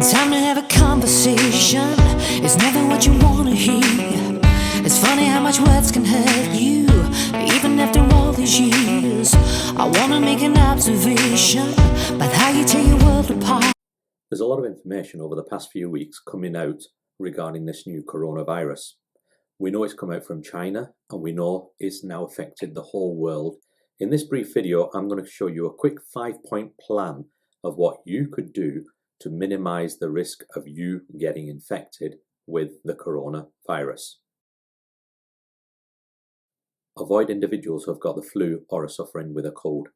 Time to have a conversation. It's never what you wanna hear. It's funny how much words can hurt you, even after all these years. I wanna make an observation about how you tear your world apart. There's a lot of information over the past few weeks coming out regarding this new coronavirus. We know it's come out from China, and we know it's now affected the whole world. In this brief video, I'm going to show you a quick 5-point plan of what you could do to minimize the risk of you getting infected with the coronavirus. Avoid individuals who have got the flu or are suffering with a cold.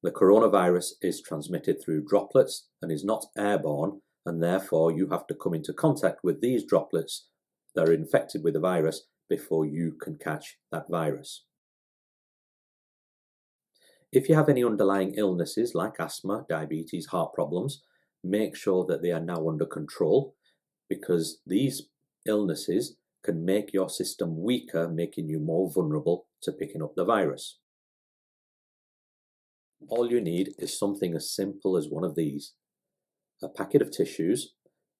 The coronavirus is transmitted through droplets and is not airborne, and therefore you have to come into contact with these droplets that are infected with the virus before you can catch that virus. If you have any underlying illnesses like asthma, diabetes, heart problems, make sure that they are now under control, because these illnesses can make your system weaker, making you more vulnerable to picking up the virus. All you need is something as simple as one of these. A packet of tissues.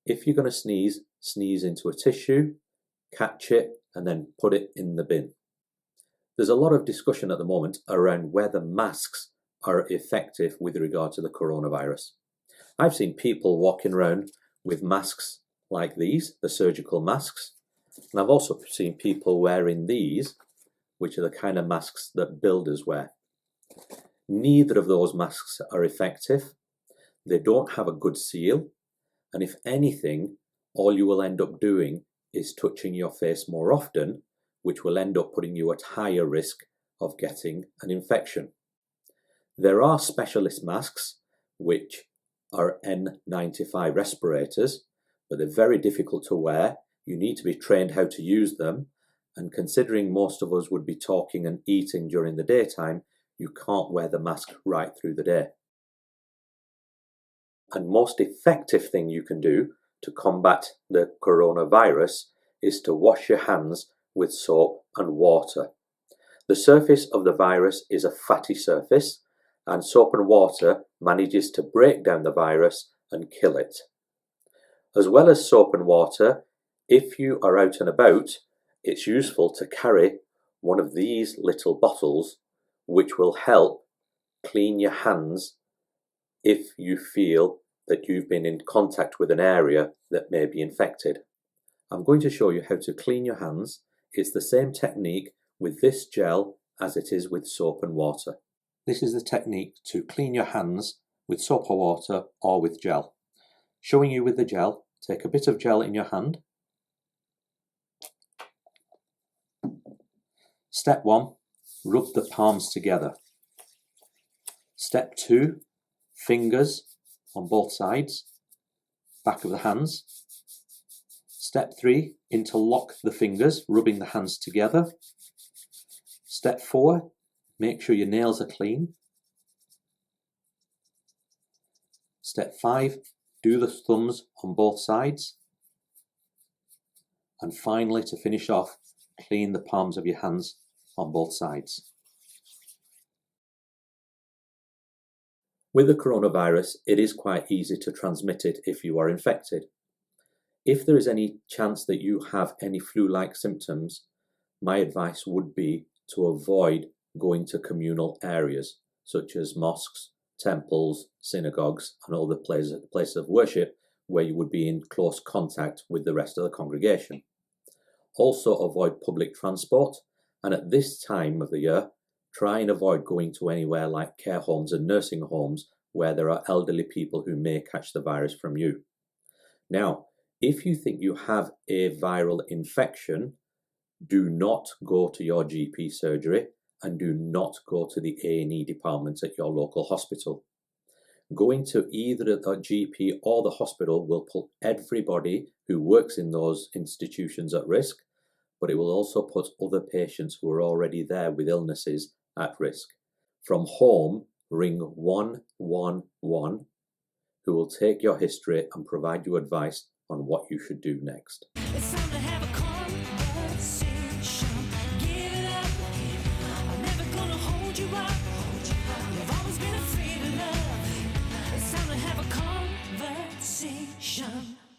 If you're going to sneeze, sneeze into a tissue, catch it, and then put it in the bin. There's a lot of discussion at the moment around whether masks are effective with regard to the coronavirus. I've seen people walking around with masks like these, the surgical masks, and I've also seen people wearing these, which are the kind of masks that builders wear. Neither of those masks are effective. They don't have a good seal, and if anything, all you will end up doing is touching your face more often, which will end up putting you at higher risk of getting an infection. There are specialist masks, which are N95 respirators, but they're very difficult to wear. You need to be trained how to use them, and considering most of us would be talking and eating during the daytime, you can't wear the mask right through the day. And most effective thing you can do to combat the coronavirus is to wash your hands with soap and water. The surface of the virus is a fatty surface, and soap and water manages to break down the virus and kill it. As well as soap and water, if you are out and about, it's useful to carry one of these little bottles, which will help clean your hands if you feel that you've been in contact with an area that may be infected. I'm going to show you how to clean your hands. It's the same technique with this gel as it is with soap and water. This is the technique to clean your hands with soap or water or with gel. Showing you with the gel, take a bit of gel in your hand. Step 1, rub the palms together. Step 2, fingers on both sides, back of the hands. Step 3, interlock the fingers, rubbing the hands together. Step 4, make sure your nails are clean. Step 5, do the thumbs on both sides. And finally, to finish off, clean the palms of your hands on both sides. With the coronavirus, it is quite easy to transmit it if you are infected. If there is any chance that you have any flu-like symptoms, my advice would be to avoid going to communal areas such as mosques, temples, synagogues, and other places of worship where you would be in close contact with the rest of the congregation. Also avoid public transport, and at this time of the year, try and avoid going to anywhere like care homes and nursing homes where there are elderly people who may catch the virus from you. Now, if you think you have a viral infection, do not go to your GP surgery and do not go to the A&E department at your local hospital. Going to either the GP or the hospital will put everybody who works in those institutions at risk, but it will also put other patients who are already there with illnesses at risk. From home, ring 111, who will take your history and provide you advice on what you should do next. It's time to have a conversation. Give it up. I'm never gonna hold you up. You've always been afraid of love. It's time to have a conversation. conversation.